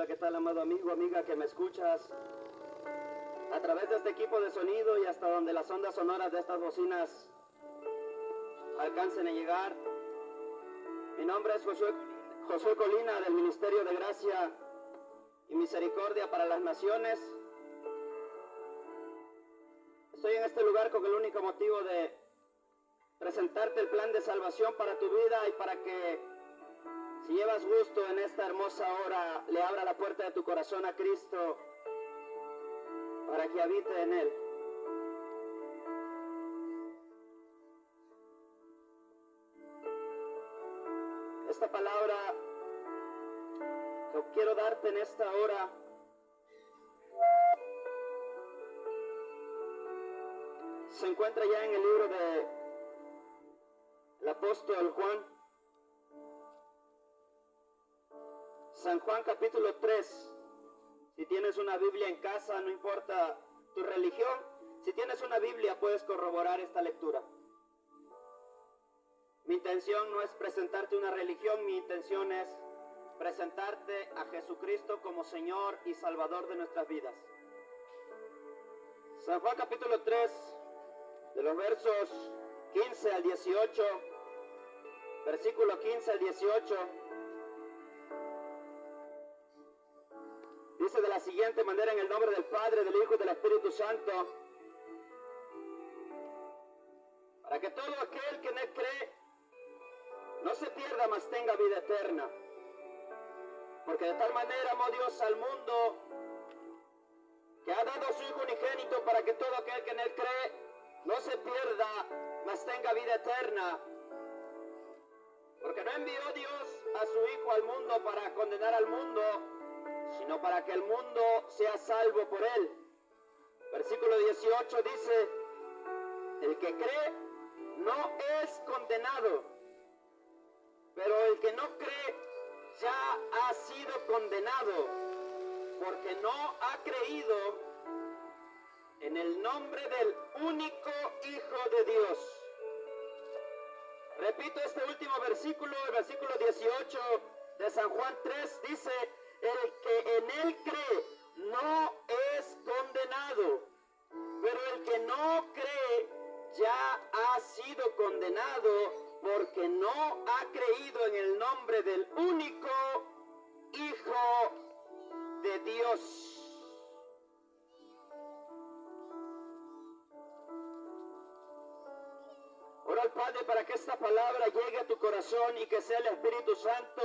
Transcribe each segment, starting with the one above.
Hola, ¿qué tal, amado amigo, amiga que me escuchas a través de este equipo de sonido y hasta donde las ondas sonoras de estas bocinas alcancen a llegar? Mi nombre es Josué Colina, del Ministerio de Gracia y Misericordia para las Naciones. Estoy en este lugar con el único motivo de presentarte el plan de salvación para tu vida y para que, si llevas gusto en esta hermosa hora, le abra la puerta de tu corazón a Cristo para que habite en él. Esta palabra que quiero darte en esta hora se encuentra ya en el libro del apóstol Juan, San Juan capítulo 3. Si tienes una Biblia en casa, no importa tu religión, si tienes una Biblia puedes corroborar esta lectura. Mi intención no es presentarte una religión, mi intención es presentarte a Jesucristo como Señor y Salvador de nuestras vidas. San Juan capítulo 3, de los versos 15 al 18, versículo 15 al 18, dice de la siguiente manera: en el nombre del Padre, del Hijo y del Espíritu Santo, para que todo aquel que en él cree no se pierda, mas tenga vida eterna. Porque de tal manera amó Dios al mundo, que ha dado a su Hijo unigénito, para que todo aquel que en él cree no se pierda, mas tenga vida eterna. Porque no envió Dios a su Hijo al mundo para condenar al mundo, sino para que el mundo sea salvo por él. Versículo 18 dice: el que cree no es condenado, pero el que no cree ya ha sido condenado, porque no ha creído en el nombre del único Hijo de Dios. Repito este último versículo, el versículo 18 de San Juan 3, dice: el que en él cree no es condenado, pero el que no cree ya ha sido condenado, porque no ha creído en el nombre del único Hijo de Dios. Ora al Padre para que esta palabra llegue a tu corazón y que sea el Espíritu Santo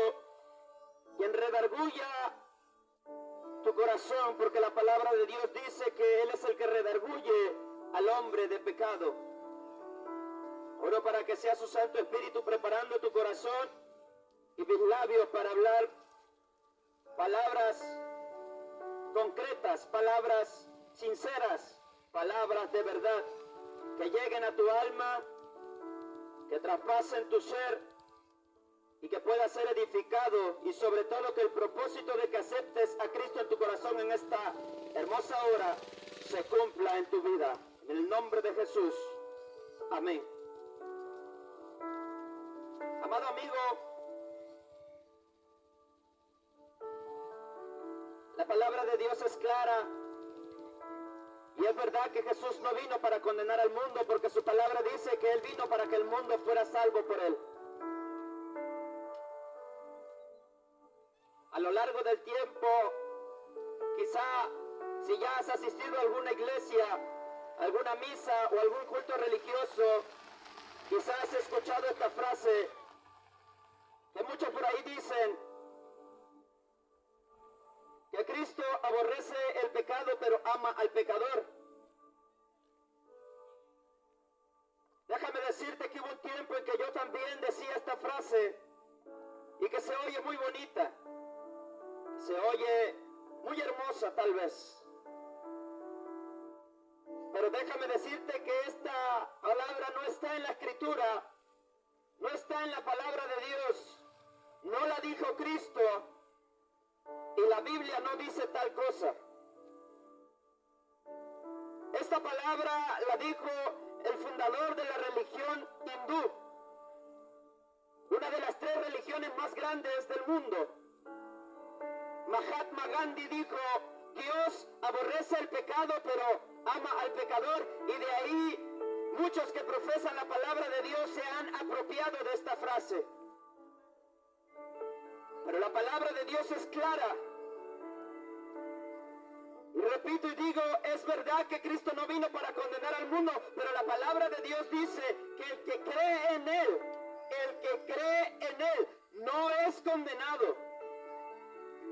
quien redarguya tu corazón, porque la palabra de Dios dice que Él es el que redarguye al hombre de pecado. Oro para que sea su Santo Espíritu preparando tu corazón y mis labios para hablar palabras concretas, palabras sinceras, palabras de verdad, que lleguen a tu alma, que traspasen tu ser y que pueda ser edificado, y sobre todo que el propósito de que aceptes a Cristo en tu corazón en esta hermosa hora se cumpla en tu vida. En el nombre de Jesús. Amén. Amado amigo, la palabra de Dios es clara, y es verdad que Jesús no vino para condenar al mundo, porque su palabra dice que Él vino para que el mundo fuera salvo por Él. A lo largo del tiempo, quizá si ya has asistido a alguna iglesia, alguna misa o algún culto religioso, quizás has escuchado esta frase que muchos por ahí dicen: que Cristo aborrece el pecado pero ama al pecador. Déjame decirte que hubo un tiempo en que yo también decía esta frase y que se oye muy bonita, se oye muy hermosa tal vez, pero déjame decirte que esta palabra no está en la Escritura, no está en la palabra de Dios, no la dijo Cristo, y la Biblia no dice tal cosa. Esta palabra la dijo el fundador de la religión hindú, una de las 3 religiones más grandes del mundo, Mahatma Gandhi dijo, Dios aborrece el pecado, pero ama al pecador, y de ahí muchos que profesan la palabra de Dios se han apropiado de esta frase. Pero la palabra de Dios es clara. Y repito y digo, es verdad que Cristo no vino para condenar al mundo, pero la palabra de Dios dice que el que cree en Él, no es condenado.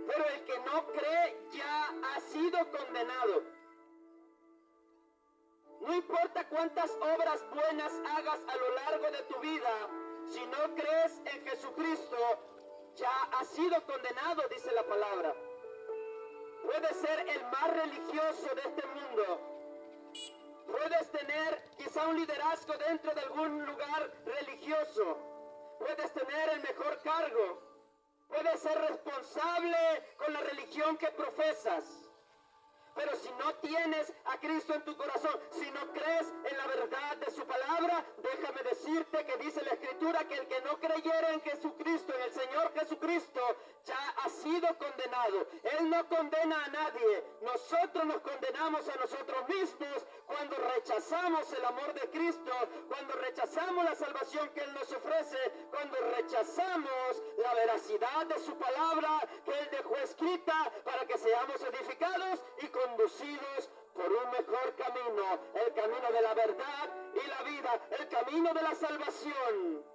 Pero el que no cree ya ha sido condenado. No importa cuántas obras buenas hagas a lo largo de tu vida, si no crees en Jesucristo, ya has sido condenado, dice la palabra. Puedes ser el más religioso de este mundo. Puedes tener quizá un liderazgo dentro de algún lugar religioso. Puedes tener el mejor cargo. Puedes ser responsable con la religión que profesas. Pero si no tienes a Cristo en tu corazón, si no crees en la verdad de su palabra, déjame decirte que dice la Escritura que el que no creyera en Jesucristo, en el Señor Jesucristo, ya ha sido condenado. Él no condena a nadie. Nosotros nos condenamos a nosotros mismos cuando rechazamos el amor de Cristo, cuando rechazamos la salvación que Él nos ofrece, cuando rechazamos la veracidad de su palabra que Él dejó escrita para que seamos edificados y conducidos por un mejor camino, el camino de la verdad y la vida, el camino de la salvación.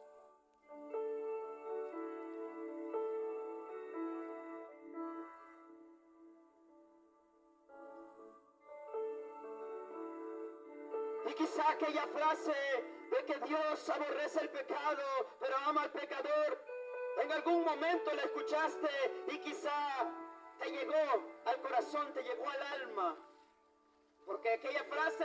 Y quizá aquella frase de que Dios aborrece el pecado, pero ama al pecador, en algún momento la escuchaste y quizá te llegó al corazón, te llegó al alma. Porque aquella frase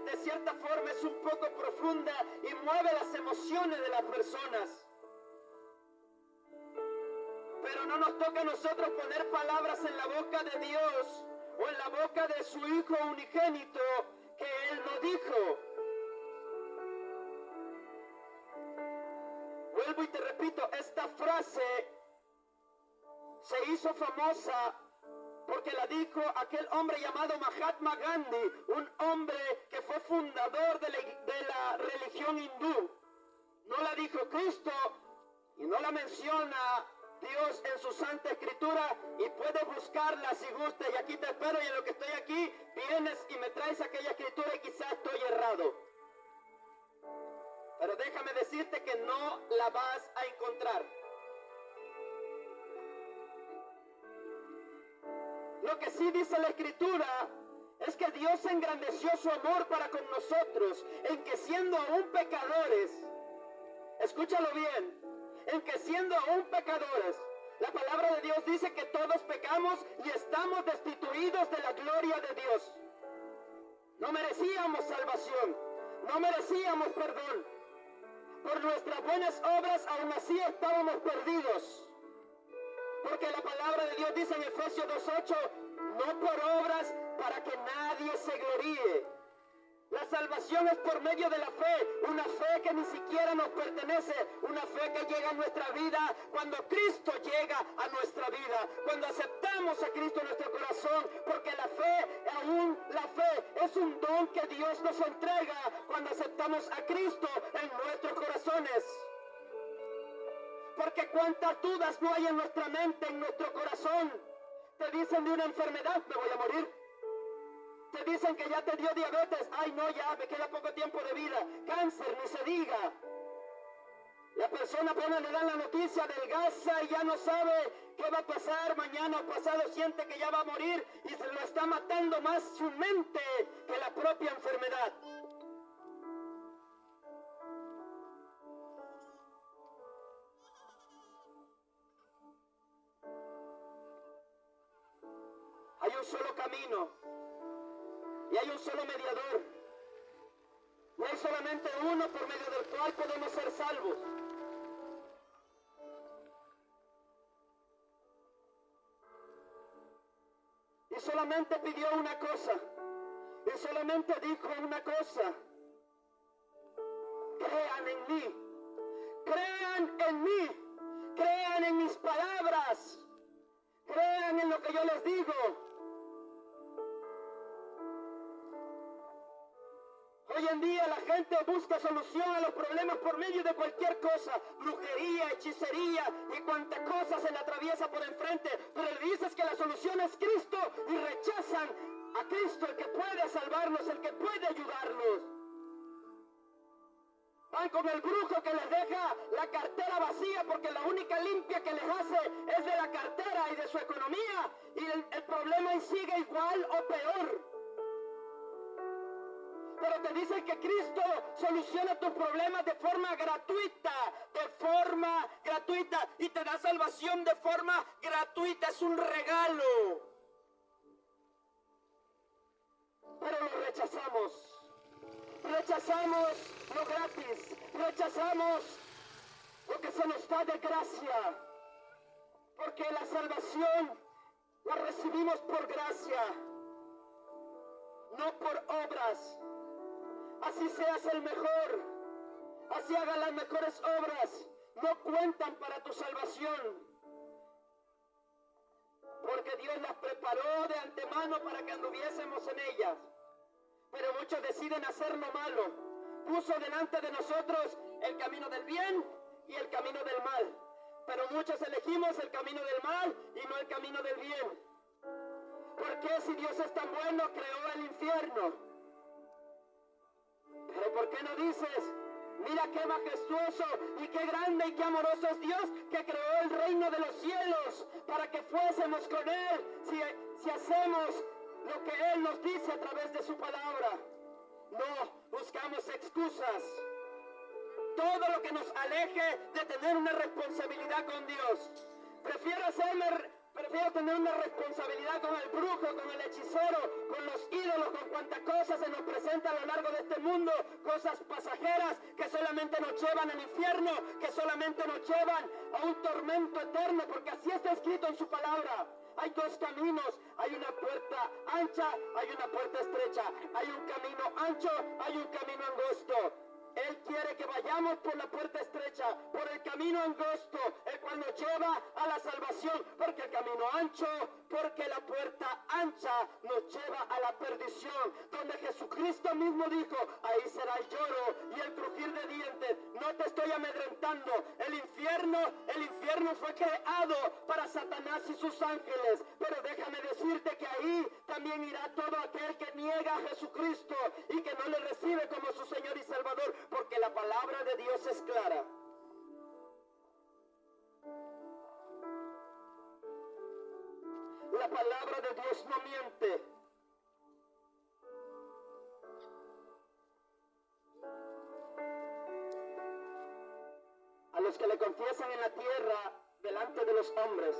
de cierta forma es un poco profunda y mueve las emociones de las personas. Pero no nos toca a nosotros poner palabras en la boca de Dios o en la boca de su Hijo unigénito que Él no dijo. Vuelvo y te repito, esta frase se hizo famosa porque la dijo aquel hombre llamado Mahatma Gandhi, un hombre que fue fundador de la religión hindú. No la dijo Cristo y no la menciona Dios en su Santa Escritura, y puedes buscarla si gusta, y aquí te espero, y en lo que estoy aquí vienes y me traes aquella Escritura y quizás estoy errado. Pero déjame decirte que no la vas a encontrar. Lo que sí dice la Escritura es que Dios engrandeció su amor para con nosotros, en que siendo aún pecadores, escúchalo bien, en que siendo aún pecadores, la palabra de Dios dice que todos pecamos y estamos destituidos de la gloria de Dios. No merecíamos salvación, no merecíamos perdón. Por nuestras buenas obras aún así estábamos perdidos. Porque la palabra de Dios dice en Efesios 2:8, no por obras para que nadie se gloríe. La salvación es por medio de la fe, una fe que ni siquiera nos pertenece, una fe que llega a nuestra vida cuando Cristo llega a nuestra vida, cuando aceptamos a Cristo en nuestro corazón, porque la fe es un don que Dios nos entrega cuando aceptamos a Cristo en nuestros corazones. Porque cuántas dudas no hay en nuestra mente, en nuestro corazón. Te dicen de una enfermedad, me voy a morir. Te dicen que ya te dio diabetes, ay no, ya me queda poco tiempo de vida. Cáncer, ni se diga. La persona apenas le dan la noticia, adelgaza y ya no sabe qué va a pasar mañana o pasado, siente que ya va a morir y se lo está matando más su mente que la propia enfermedad. Hay un solo camino y hay un solo mediador. Y hay solamente uno por medio del cual podemos ser salvos. Y solamente pidió una cosa. Y solamente dijo una cosa. Crean en mí. Crean en mí. Crean en mis palabras. crean en lo que yo les digo. Hoy en día la gente busca solución a los problemas por medio de cualquier cosa, brujería, hechicería y cuanta cosa se le atraviesa por enfrente, pero le dices que la solución es Cristo y rechazan a Cristo, el que puede salvarlos, el que puede ayudarlos. Van con el brujo que les deja la cartera vacía porque la única limpia que les hace es de la cartera y de su economía, y el problema sigue igual o peor. Pero te dicen que Cristo soluciona tus problemas de forma gratuita, y te da salvación de forma gratuita, es un regalo. Pero lo rechazamos lo gratis, rechazamos lo que se nos da de gracia, porque la salvación la recibimos por gracia, no por obras. Así seas el mejor, así hagas las mejores obras, no cuentan para tu salvación, porque Dios las preparó de antemano para que anduviésemos en ellas. Pero muchos deciden hacer lo malo. Puso delante de nosotros el camino del bien y el camino del mal, pero muchos elegimos el camino del mal y no el camino del bien. ¿Por qué, si Dios es tan bueno, creó el infierno? Pero ¿por qué no dices: mira qué majestuoso y qué grande y qué amoroso es Dios, que creó el reino de los cielos para que fuésemos con Él si hacemos lo que Él nos dice a través de su palabra? No, buscamos excusas. Todo lo que nos aleje de tener una responsabilidad con Dios. Prefiero tener una responsabilidad con el brujo, con el hechicero, con los ídolos, con cuanta cosa se nos presenta a lo largo de este mundo, cosas pasajeras que solamente nos llevan al infierno, que solamente nos llevan a un tormento eterno, porque así está escrito en su palabra. Hay dos caminos, hay una puerta ancha, hay una puerta estrecha, hay un camino ancho, hay un camino angosto. Él quiere que vayamos por la puerta estrecha, por el camino angosto, el cual nos lleva a la salvación, porque el camino ancho, porque la puerta ancha nos lleva a la perdición, donde Jesucristo mismo dijo: ahí será el lloro y el crujir de dientes. No te estoy amedrentando. El infierno fue creado para Satanás y sus ángeles, pero déjame decirte que ahí también irá todo aquel que niega a Jesucristo y que no le recibe como su Señor y Salvador, porque la palabra de Dios es clara. La palabra de Dios no miente. A los que le confiesan en la tierra delante de los hombres,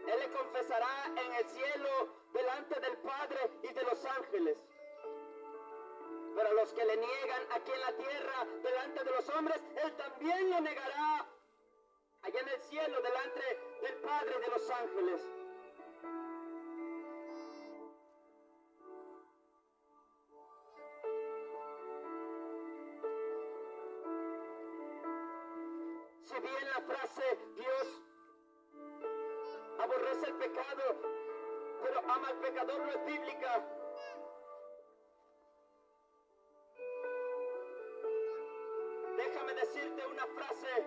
Él le confesará en el cielo delante del Padre y de los ángeles. Pero a los que le niegan aquí en la tierra delante de los hombres, Él también lo negará allá en el cielo delante del Padre y de los ángeles. Si bien la frase Dios aborrece el pecado, pero ama al pecador, no es bíblica. Déjame decirte una frase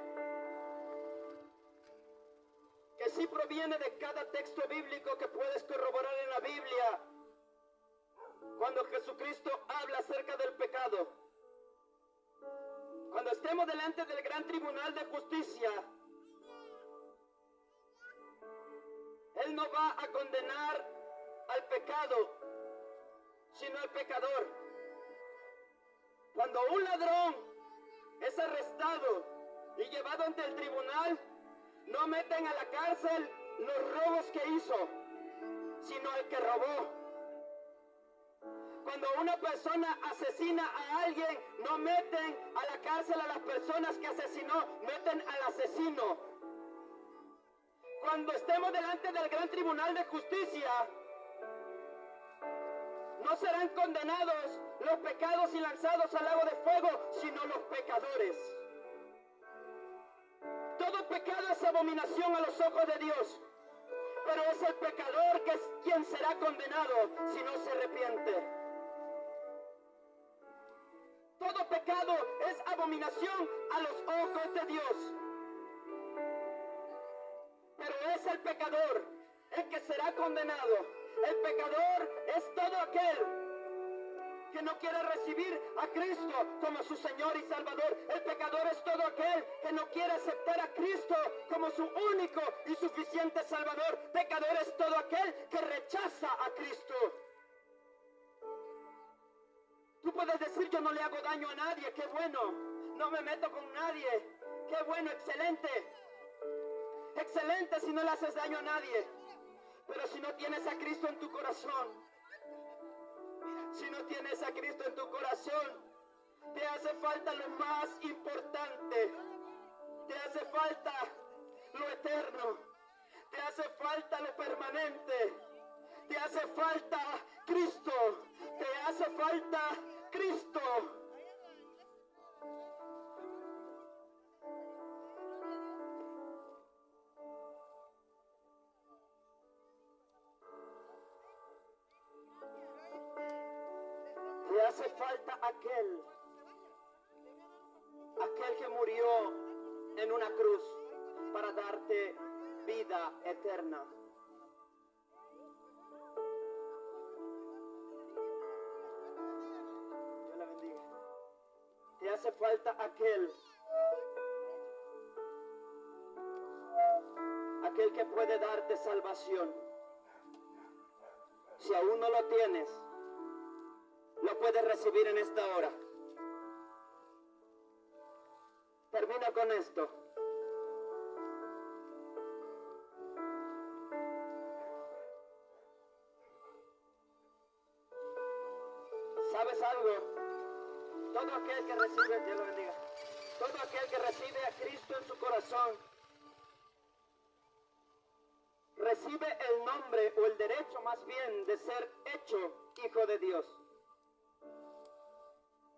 que sí proviene de cada texto bíblico que puedes corroborar en la Biblia. Cuando Jesucristo habla acerca del pecado, cuando estemos delante del gran tribunal de justicia, Él no va a condenar al pecado, sino al pecador. Cuando un ladrón es arrestado y llevado ante el tribunal, no meten a la cárcel los robos que hizo, sino al que robó. Cuando una persona asesina a alguien, no meten a la cárcel a las personas que asesinó, meten al asesino. Cuando estemos delante del gran tribunal de justicia, no serán condenados los pecados y lanzados al lago de fuego, sino los pecadores. Todo pecado es abominación a los ojos de Dios, pero es el pecador que es quien será condenado si no se arrepiente. Todo pecado es abominación a los ojos de Dios, pero es el pecador el que será condenado. El pecador es todo aquel que no quiere recibir a Cristo como su Señor y Salvador. El pecador es todo aquel que no quiere aceptar a Cristo como su único y suficiente Salvador. Pecador es todo aquel que rechaza a Cristo. Tú puedes decir: yo no le hago daño a nadie, qué bueno, no me meto con nadie, qué bueno, excelente. Excelente si no le haces daño a nadie. Pero si no tienes a Cristo en tu corazón, si no tienes a Cristo en tu corazón, te hace falta lo más importante. Te hace falta lo eterno. Te hace falta lo permanente. Te hace falta Cristo. Te hace falta Cristo. Te hace falta aquel que murió en una cruz para darte vida eterna. Dios la bendiga. Te hace falta aquel que puede darte salvación. Si aún no lo tienes, lo puedes recibir en esta hora. Termino con esto. ¿Sabes algo? Todo aquel que recibe, Dios lo bendiga, todo aquel que recibe a Cristo en su corazón, recibe el nombre o el derecho más bien de ser hecho hijo de Dios.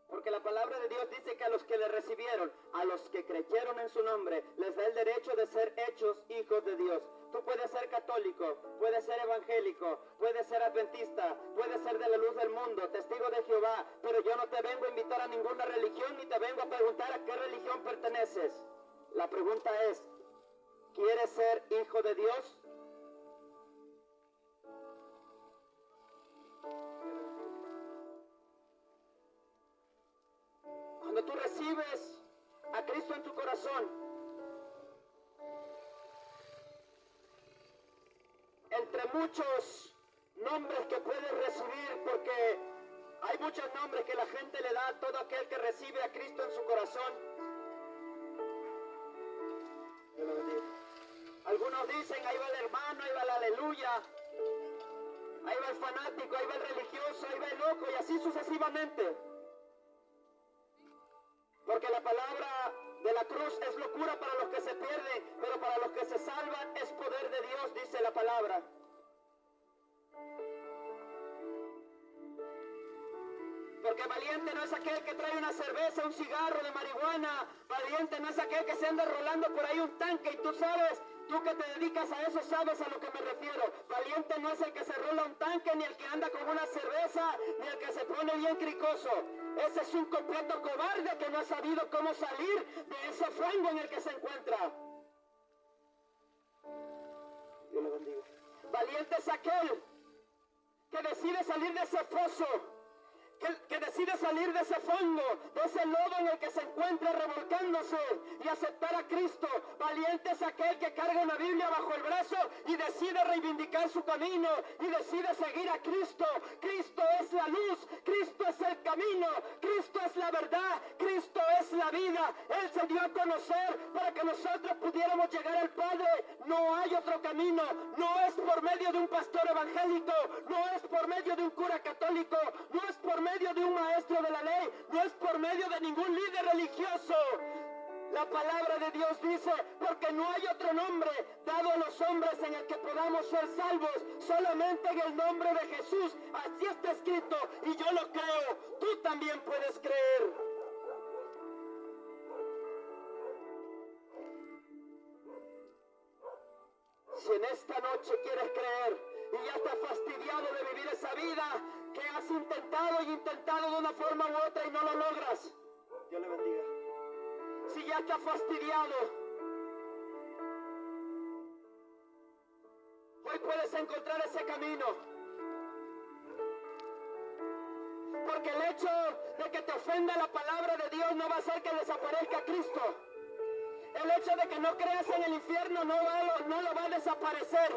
Porque la palabra de Dios dice que a los que le recibieron, a los que creyeron en su nombre, les da el derecho de ser hechos hijos de Dios. Tú puedes ser católico, puedes ser evangélico, puedes ser adventista, puedes ser de la luz del mundo, testigo de Jehová, pero yo no te vengo a invitar a ninguna religión ni te vengo a preguntar a qué religión perteneces. La pregunta es, ¿quieres ser hijo de Dios? Cuando tú recibes a Cristo en tu corazón, entre muchos nombres que puedes recibir, porque hay muchos nombres que la gente le da a todo aquel que recibe a Cristo en su corazón. Algunos dicen: ahí va el hermano, ahí va el aleluya, ahí va el fanático, ahí va el religioso, ahí va el loco, y así sucesivamente. Porque la palabra de la cruz es locura para los que se pierden, pero para los que se salvan es poder de Dios, dice la palabra. Porque valiente no es aquel que trae una cerveza, un cigarro de marihuana. Valiente no es aquel que se anda rolando por ahí un tanque, y tú sabes, tú que te dedicas a eso sabes a lo que me refiero. Valiente no es el que se rola un tanque, ni el que anda con una cerveza, ni el que se pone bien cricoso. Ese es un completo cobarde que no ha sabido cómo salir de ese fango en el que se encuentra. Dios le bendiga. Valiente es aquel que decide salir de ese foso, que decide salir de ese fango, de ese lodo en el que se encuentra revolcándose, y aceptar a Cristo. Valiente es aquel que carga una Biblia bajo el brazo y decide reivindicar su camino y decide seguir a Cristo. Cristo es la luz, Cristo es el camino, Cristo es la verdad, Cristo es la vida. Él se dio a conocer para que nosotros pudiéramos llegar al Padre. No hay otro camino, no es por medio de un pastor evangélico, no es por medio de un cura católico, no es por medio de un maestro de la ley, no es por medio de ningún líder religioso. La palabra de Dios dice: porque no hay otro nombre dado a los hombres en el que podamos ser salvos, solamente en el nombre de Jesús. Así está escrito, y yo lo creo. Tú también puedes creer. Si en esta noche quieres creer y ya estás fastidiado de vivir esa vida que has intentado y intentado de una forma u otra y no lo logras, Dios le bendiga. Si ya estás fastidiado, hoy puedes encontrar ese camino. Porque el hecho de que te ofenda la palabra de Dios no va a hacer que desaparezca Cristo. El hecho de que no creas en el infierno no lo va a desaparecer.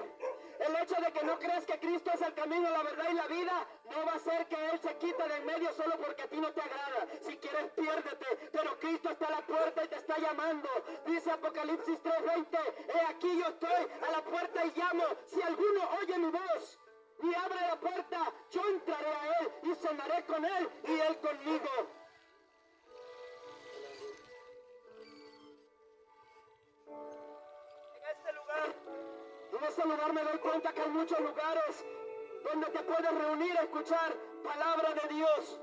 El hecho de que no creas que Cristo es el camino, la verdad y la vida no va a hacer que Él se quite de en medio solo porque a ti no te agrada. Si quieres, piérdete, pero Cristo está a la puerta y te está llamando. Dice Apocalipsis 3:20, he aquí yo estoy a la puerta y llamo. Si alguno oye mi voz y abre la puerta, yo entraré a Él y cenaré con Él y Él conmigo. En ese lugar me doy cuenta que hay muchos lugares donde te puedes reunir a escuchar palabra de Dios.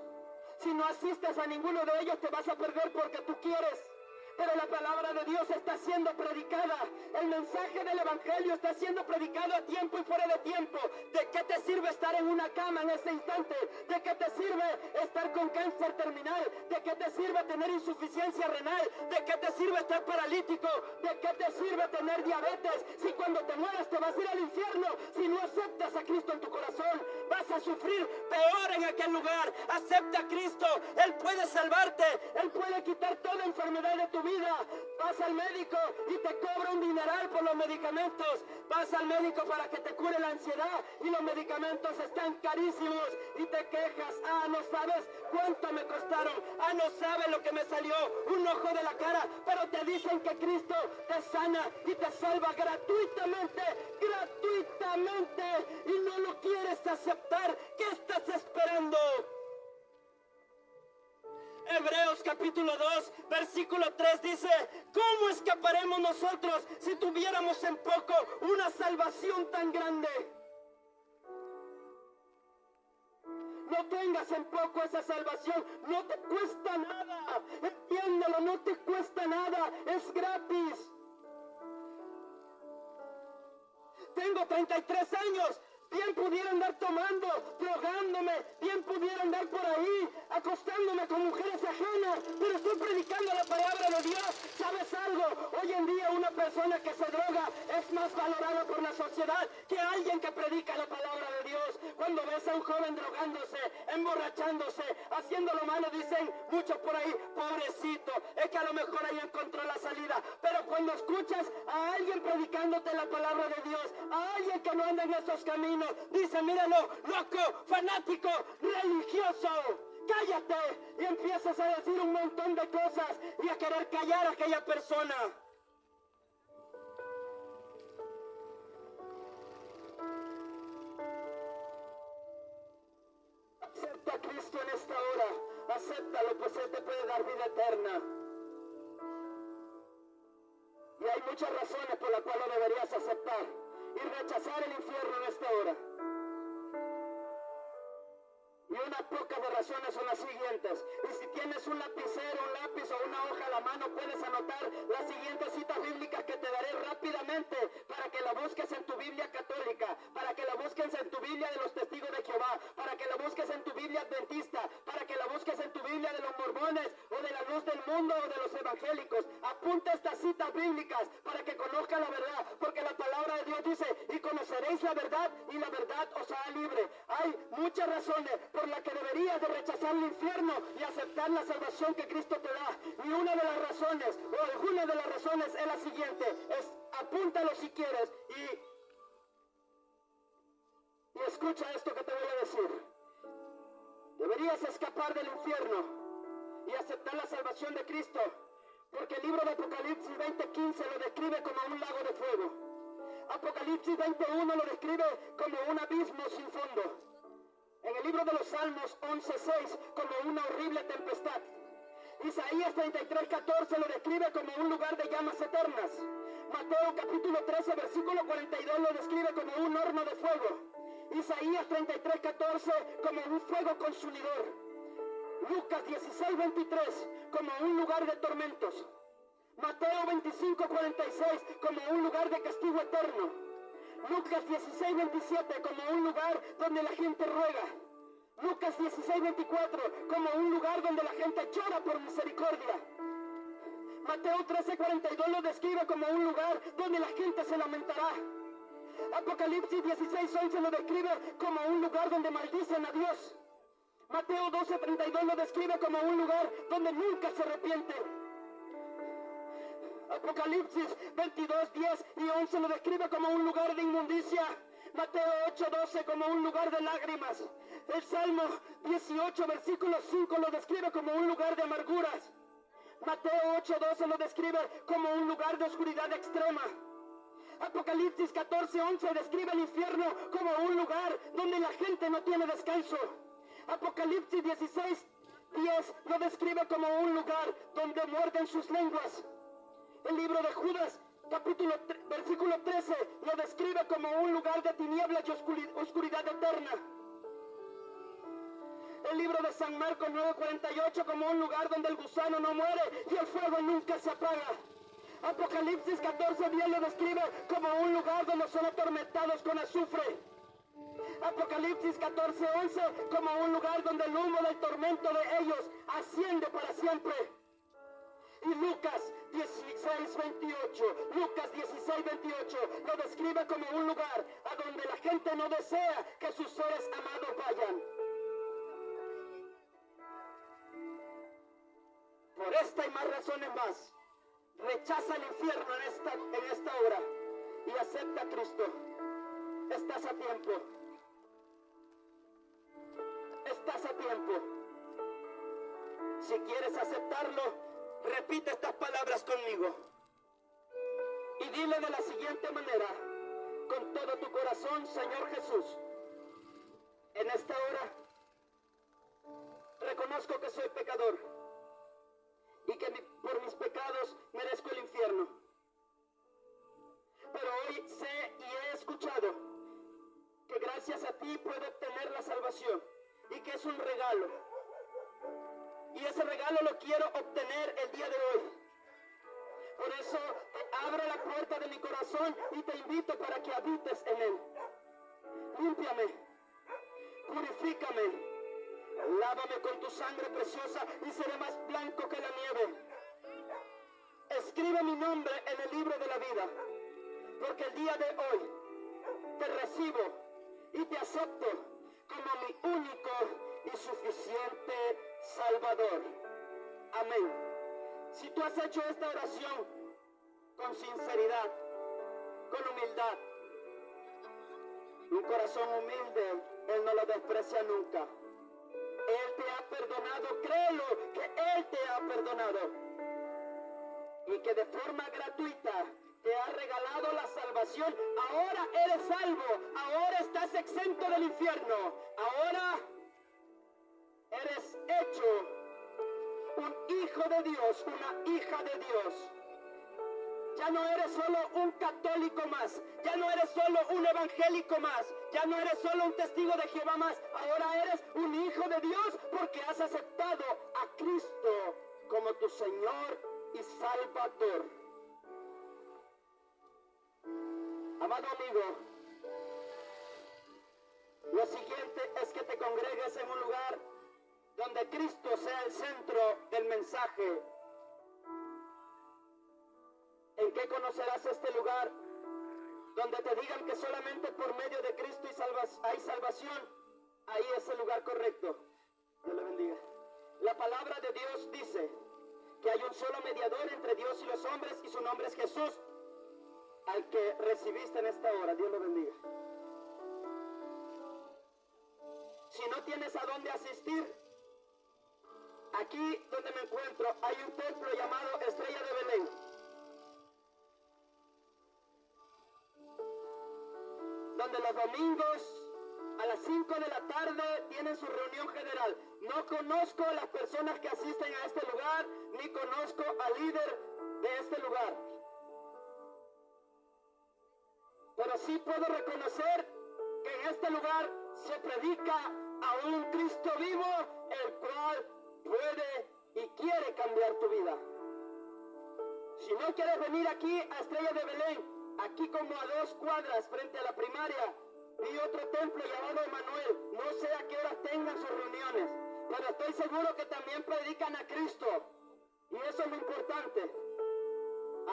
Si no asistes a ninguno de ellos te vas a perder porque tú quieres. Pero la palabra de Dios está siendo predicada. El mensaje del Evangelio está siendo predicado a tiempo y fuera de tiempo. ¿De qué te sirve estar en una cama en este instante? ¿De qué te sirve estar con cáncer terminal? ¿De qué te sirve tener insuficiencia renal? ¿De qué te sirve estar paralítico? ¿De qué te sirve tener diabetes? Si cuando te mueras te vas a ir al infierno. Si no aceptas a Cristo en tu corazón, vas a sufrir peor en aquel lugar. Acepta a Cristo. Él puede salvarte. Él puede quitar toda enfermedad de tu vida. Vas al médico y te cobra un dineral por los medicamentos. Vas al médico para que te cure la ansiedad y los medicamentos están carísimos y te quejas. No sabes cuánto me costaron. No sabes lo que me salió un ojo de la cara. Pero te dicen que Cristo te sana y te salva gratuitamente y no lo quieres aceptar. ¿Qué estás esperando? Hebreos capítulo 2, versículo 3 dice, ¿cómo escaparemos nosotros si tuviéramos en poco una salvación tan grande? No tengas en poco esa salvación, no te cuesta nada, entiéndelo, no te cuesta nada, es gratis. Tengo 33 años. Bien pudiera andar tomando, drogándome, bien pudiera andar por ahí, acostándome con mujeres ajenas, pero estoy predicando la palabra de Dios. ¿Sabes algo? Hoy en día una persona que se droga es más valorada por la sociedad que alguien que predica la palabra de Dios. Cuando ves a un joven drogándose, emborrachándose, haciendo lo malo, dicen muchos por ahí, pobrecito, es que a lo mejor ahí encontró la salida. Pero cuando escuchas a alguien predicándote la palabra de Dios, a alguien que no anda en esos caminos, dice, míralo, loco, fanático, religioso, cállate, y empiezas a decir un montón de cosas y a querer callar a aquella persona. Acepta a Cristo en esta hora, acéptalo, pues Él te puede dar vida eterna. Y hay muchas razones por las cuales lo deberías aceptar y rechazar el infierno en esta hora. Y unas pocas de razones son las siguientes. Y si tienes un lapicero, un lápiz o una hoja a la mano, puedes anotar las siguientes citas bíblicas que te daré rápidamente para que la busques en tu Biblia católica, para que la busques en tu Biblia de los testigos de Jehová, para que la busques en tu Biblia adventista, para que la busques en tu Biblia de los mormones o de la luz del mundo o de los evangélicos. Apunta estas citas bíblicas para que conozcas la verdad, porque la palabra de Dios dice, y conoceréis la verdad y la verdad os hará libre. Hay muchas razones por la que deberías de rechazar el infierno y aceptar la salvación que Cristo te da. Y una de las razones, o alguna de las razones es la siguiente, apúntalo si quieres y escucha esto que te voy a decir. Deberías escapar del infierno y aceptar la salvación de Cristo, porque el libro de Apocalipsis 20:15 lo describe como un lago de fuego. Apocalipsis 21 lo describe como un abismo sin fondo. En el libro de los Salmos 11:6 como una horrible tempestad. Isaías 33:14 lo describe como un lugar de llamas eternas. Mateo capítulo 13 versículo 42 lo describe como un horno de fuego. Isaías 33:14 como un fuego consumidor. Lucas 16:23 como un lugar de tormentos. Mateo 25:46 como un lugar de castigo eterno. Lucas 16:27 como un lugar donde la gente ruega. Lucas 16:24 como un lugar donde la gente llora por misericordia. Mateo 13:42 lo describe como un lugar donde la gente se lamentará. Apocalipsis 16:11 lo describe como un lugar donde maldicen a Dios. Mateo 12:32 lo describe como un lugar donde nunca se arrepienten. Apocalipsis 22:10 y 11 lo describe como un lugar de inmundicia. Mateo 8:12 como un lugar de lágrimas. El Salmo 18 versículo 5 lo describe como un lugar de amarguras. Mateo 8:12 lo describe como un lugar de oscuridad extrema. Apocalipsis 14:11 describe el infierno como un lugar donde la gente no tiene descanso. Apocalipsis 16:10 lo describe como un lugar donde muerden sus lenguas. El libro de Judas, versículo 13, lo describe como un lugar de tinieblas y oscuridad eterna. El libro de San Marcos 9:48 como un lugar donde el gusano no muere y el fuego nunca se apaga. Apocalipsis 14:10 lo describe como un lugar donde son atormentados con azufre. Apocalipsis 14:11 como un lugar donde el humo del tormento de ellos asciende para siempre. Y Lucas 16:28 lo describe como un lugar a donde la gente no desea que sus seres amados vayan. Por esta y más razones más, rechaza el infierno en esta hora y acepta a Cristo. Estás a tiempo. Estás a tiempo. Si quieres aceptarlo, repite estas palabras conmigo. Y dile de la siguiente manera, con todo tu corazón: Señor Jesús, en esta hora reconozco que soy pecador y que por mis pecados merezco el infierno. Pero hoy sé y he escuchado que gracias a ti puedo obtener la salvación y que es un regalo. Y ese regalo lo quiero obtener el día de hoy. Por eso te abro la puerta de mi corazón y te invito para que habites en él. Límpiame, purifícame, lávame con tu sangre preciosa y seré más blanco que la nieve. Escribe mi nombre en el libro de la vida, porque el día de hoy te recibo y te acepto como mi único y suficiente Salvador. Amén. Si tú has hecho esta oración con sinceridad, con humildad, un corazón humilde, Él no lo desprecia nunca. Él te ha perdonado, créelo, que Él te ha perdonado. Y que de forma gratuita te ha regalado la salvación. Ahora eres salvo, ahora estás exento del infierno, ahora eres hecho un hijo de Dios, una hija de Dios. Ya no eres solo un católico más, ya no eres solo un evangélico más, ya no eres solo un testigo de Jehová más, ahora eres un hijo de Dios porque has aceptado a Cristo como tu Señor y Salvador. Amado amigo, lo siguiente es que te congregues en un lugar donde Cristo sea el centro del mensaje. ¿En qué conocerás este lugar? Donde te digan que solamente por medio de Cristo hay salvación. Ahí es el lugar correcto. Dios le bendiga. La palabra de Dios dice que hay un solo mediador entre Dios y los hombres y su nombre es Jesús, al que recibiste en esta hora. Dios lo bendiga. Si no tienes a dónde asistir, aquí donde me encuentro hay un templo llamado Estrella de Belén. Donde los domingos a las 5 de la tarde tienen su reunión general. No conozco a las personas que asisten a este lugar, ni conozco al líder de este lugar. Pero sí puedo reconocer que en este lugar se predica a un Cristo vivo, el cual puede y quiere cambiar tu vida. Si no quieres venir aquí a Estrella de Belén, aquí como a 2 cuadras frente a la primaria, vi otro templo llamado Emanuel. No sé a qué horas tengan sus reuniones, pero estoy seguro que también predican a Cristo. Y eso es lo importante.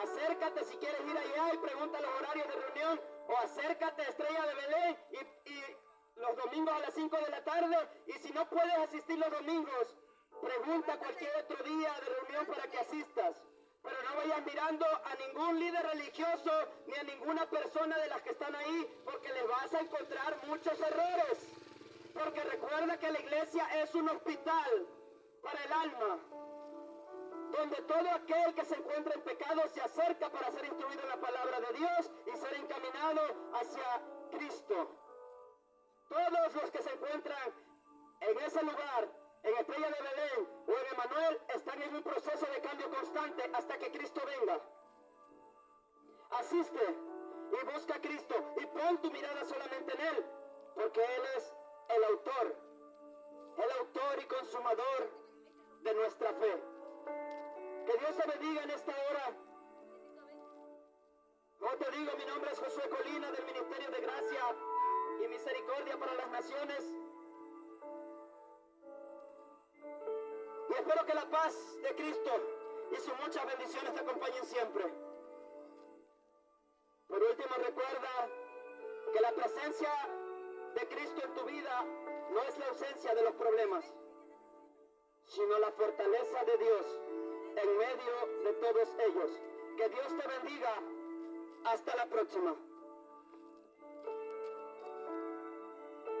Acércate si quieres ir allá y pregunta los horarios de reunión, o acércate a Estrella de Belén y los domingos a las 5 de la tarde, y si no puedes asistir los domingos, pregunta cualquier otro día de reunión para que asistas. Pero no vayas mirando a ningún líder religioso ni a ninguna persona de las que están ahí, porque les vas a encontrar muchos errores. Porque recuerda que la iglesia es un hospital para el alma, donde todo aquel que se encuentra en pecado se acerca para ser instruido en la palabra de Dios y ser encaminado hacia Cristo. Todos los que se encuentran en ese lugar, en Estrella de Belén o en Emanuel, están en un proceso de cambio constante hasta que Cristo venga. Asiste y busca a Cristo y pon tu mirada solamente en Él, porque Él es el autor y consumador de nuestra fe. Que Dios te bendiga en esta hora. Como te digo, mi nombre es Josué Colina, del Ministerio de Gracia y Misericordia para las Naciones. Y espero que la paz de Cristo y sus muchas bendiciones te acompañen siempre. Por último, recuerda que la presencia de Cristo en tu vida no es la ausencia de los problemas, sino la fortaleza de Dios en medio de todos ellos. Que Dios te bendiga. Hasta la próxima.